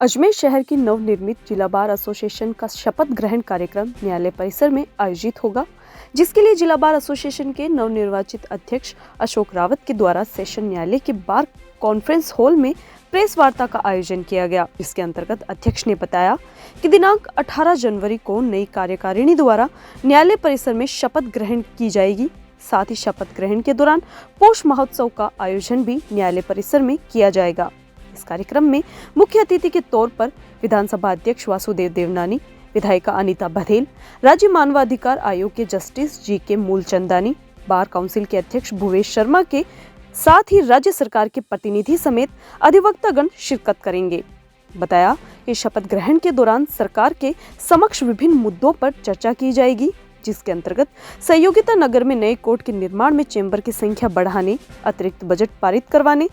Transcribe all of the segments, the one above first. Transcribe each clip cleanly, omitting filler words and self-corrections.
अजमेर शहर की नवनिर्मित जिला बार एसोसिएशन का शपथ ग्रहण कार्यक्रम न्यायालय परिसर में आयोजित होगा, जिसके लिए जिला बार एसोसिएशन के नवनिर्वाचित अध्यक्ष अशोक रावत के द्वारा सेशन न्यायालय के बार कॉन्फ्रेंस हॉल में प्रेस वार्ता का आयोजन किया गया। जिसके अंतर्गत अध्यक्ष ने बताया कि दिनांक 18 जनवरी को नई कार्यकारिणी द्वारा न्यायालय परिसर में शपथ ग्रहण की जाएगी। साथ ही शपथ ग्रहण के दौरान पोष महोत्सव का आयोजन भी न्यायालय परिसर में किया जाएगा। इस कार्यक्रम में मुख्य अतिथि के तौर पर विधानसभा अध्यक्ष वासुदेव देवनानी, विधायिका अनीता बघेल, राज्य मानवाधिकार आयोग के justice GK. Moolchandani, bar council के अध्यक्ष भुवेश शर्मा के साथ ही राज्य सरकार के प्रतिनिधि समेत अधिवक्तागण शिरकत करेंगे। बताया कि शपथ ग्रहण के दौरान सरकार के समक्ष विभिन्न मुद्दों पर चर्चा की जाएगी, जिसके अंतर्गत सहयोगिता नगर में नए कोर्ट के निर्माण में चेंबर की संख्या बढ़ाने, अतिरिक्त बजट पारित करवाने,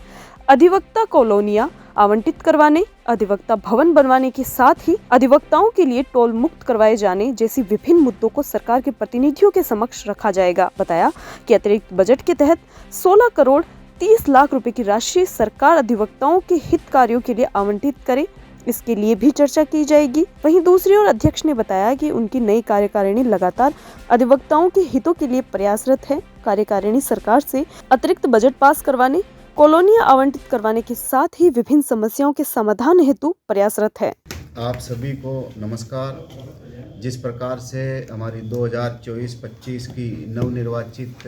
अधिवक्ता कॉलोनियां आवंटित करवाने, अधिवक्ता भवन बनवाने के साथ ही अधिवक्ताओं के लिए टोल मुक्त करवाए जाने जैसी विभिन्न मुद्दों को सरकार के प्रतिनिधियों के समक्ष रखा जाएगा। बताया कि अतिरिक्त बजट के तहत 16 करोड़ 30 लाख रुपए की राशि सरकार अधिवक्ताओं के हित कार्यों के लिए आवंटित करे, इसके लिए भी चर्चा की जाएगी। वहीं दूसरी ओर अध्यक्ष ने बताया कि उनकी नई कार्यकारिणी लगातार अधिवक्ताओं के हितों के लिए प्रयासरत है। कार्यकारिणी सरकार से अतिरिक्त बजट पास करवाने, कॉलोनियां आवंटित करवाने के साथ ही विभिन्न समस्याओं के समाधान हेतु प्रयासरत है। आप सभी को नमस्कार। जिस प्रकार से हमारी 2024-25 की नवनिर्वाचित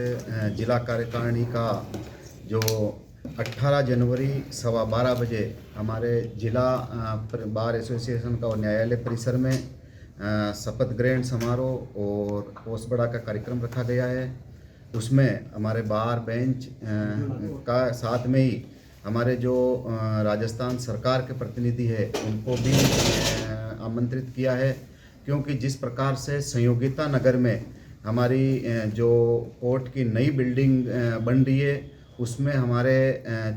जिला कार्यकारिणी का जो 18 जनवरी 12:15 बजे हमारे जिला बार एसोसिएशन का और न्यायालय परिसर में शपथ ग्रहण समारोह और पोस्ट बड़ा का कार्यक्रम रखा गया है। उसमें हमारे बार बेंच का साथ में ही हमारे जो राजस्थान सरकार के प्रतिनिधि है उनको भी आमंत्रित किया है, क्योंकि जिस प्रकार से संयोगिता नगर में हमारी जो कोर्ट की नई बिल्डिंग बन रही है उसमें हमारे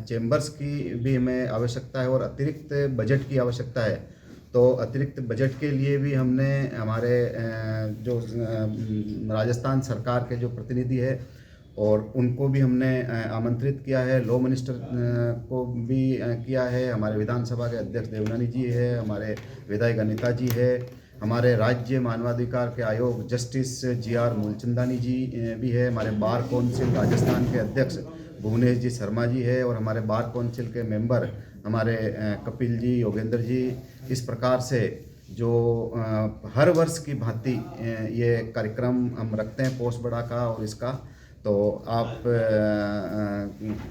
चेंबर्स की भी हमें आवश्यकता है और अतिरिक्त बजट की आवश्यकता है। तो अतिरिक्त बजट के लिए भी हमने हमारे जो राजस्थान सरकार के जो प्रतिनिधि है और उनको भी हमने आमंत्रित किया है। लॉ मिनिस्टर को भी किया है, हमारे विधानसभा के अध्यक्ष देवनानी जी है, हमारे विधायक अनीता जी है, हमारे राज्य मानवाधिकार के आयोग जस्टिस जी.आर. मूलचंदानी जी भी है, हमारे बार काउंसिल राजस्थान के अध्यक्ष भुवनेश जी शर्मा जी है और हमारे बार काउंसिल के मेंबर हमारे कपिल जी, योगेंद्र जी। इस प्रकार से जो हर वर्ष की भांति ये कार्यक्रम हम रखते हैं पोस्ट बड़ा का और इसका, तो आप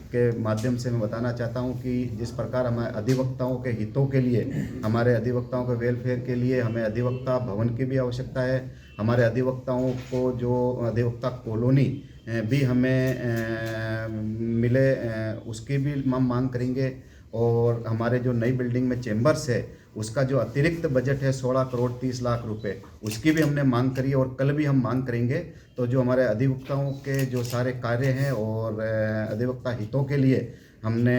के माध्यम से मैं बताना चाहता हूं कि जिस प्रकार हमारे अधिवक्ताओं के हितों के लिए, हमारे अधिवक्ताओं के वेलफेयर के लिए हमें अधिवक्ता भवन की भी आवश्यकता है। हमारे अधिवक्ताओं को जो अधिवक्ता कॉलोनी भी हमें मिले उसकी भी हम मांग करेंगे। और हमारे जो नई बिल्डिंग में चेंबर्स है उसका जो अतिरिक्त बजट है 16 करोड़ 30 लाख रुपए, उसकी भी हमने मांग करी और कल भी हम मांग करेंगे। तो जो हमारे अधिवक्ताओं के जो सारे कार्य हैं और अधिवक्ता हितों के लिए हमने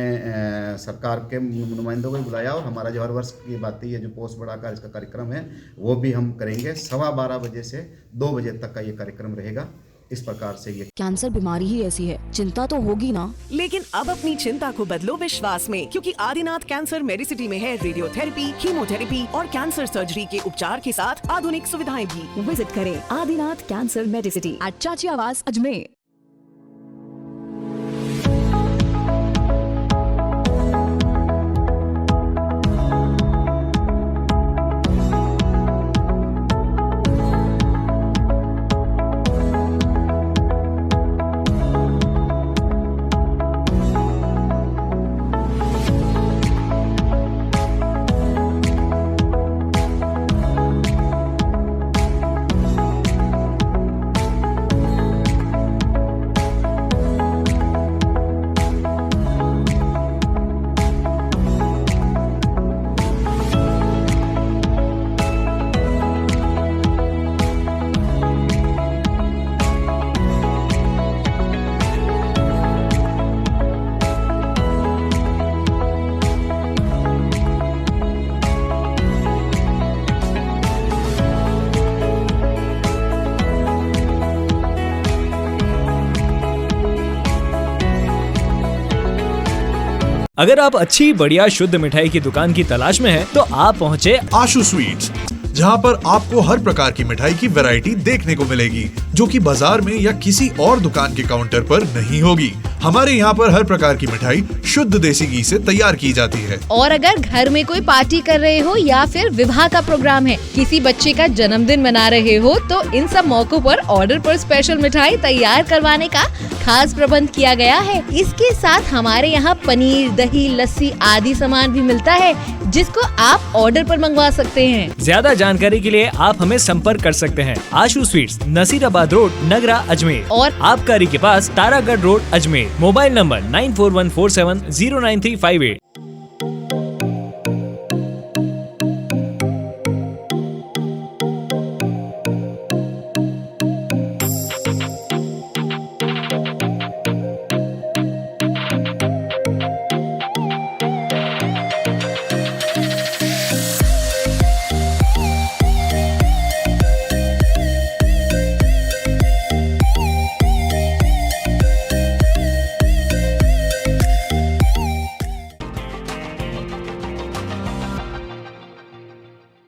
सरकार के नुमाइंदों को भी बुलाया और हमारा जो हर वर्ष की बात है जो पोस्ट बड़ा का इसका कार्यक्रम है वो भी हम करेंगे। 12:15 बजे से 2 बजे तक का ये कार्यक्रम रहेगा। इस प्रकार से ये कैंसर बीमारी ही ऐसी है, चिंता तो होगी ना। लेकिन अब अपनी चिंता को बदलो विश्वास में, क्योंकि आदिनाथ कैंसर मेडिसिटी में है रेडियोथेरेपी, कीमोथेरेपी और कैंसर सर्जरी के उपचार के साथ आधुनिक सुविधाएं भी। विजिट करें आदिनाथ कैंसर मेडिसिटी एट चाची आवास अजमेर। अगर आप अच्छी बढ़िया शुद्ध मिठाई की दुकान की तलाश में हैं, तो आप पहुँचे आशु स्वीट्स, जहां पर आपको हर प्रकार की मिठाई की वैरायटी देखने को मिलेगी, जो कि बाजार में या किसी और दुकान के काउंटर पर नहीं होगी। हमारे यहाँ पर हर प्रकार की मिठाई शुद्ध देसी घी से तैयार की जाती है। और अगर घर में कोई पार्टी कर रहे हो या फिर विवाह का प्रोग्राम है, किसी बच्चे का जन्मदिन मना रहे हो, तो इन सब मौकों पर ऑर्डर पर स्पेशल मिठाई तैयार करवाने का खास प्रबंध किया गया है। इसके साथ हमारे यहाँ पनीर, दही, लस्सी आदि सामान भी मिलता है, जिसको आप ऑर्डर पर मंगवा सकते हैं। ज्यादा जानकारी के लिए आप हमें संपर्क कर सकते हैं। आशु स्वीट्स, नसीराबाद रोड, नगरा, अजमेर और आबकारी के पास Taragarh road, Ajmer. Mobile number 9414709358।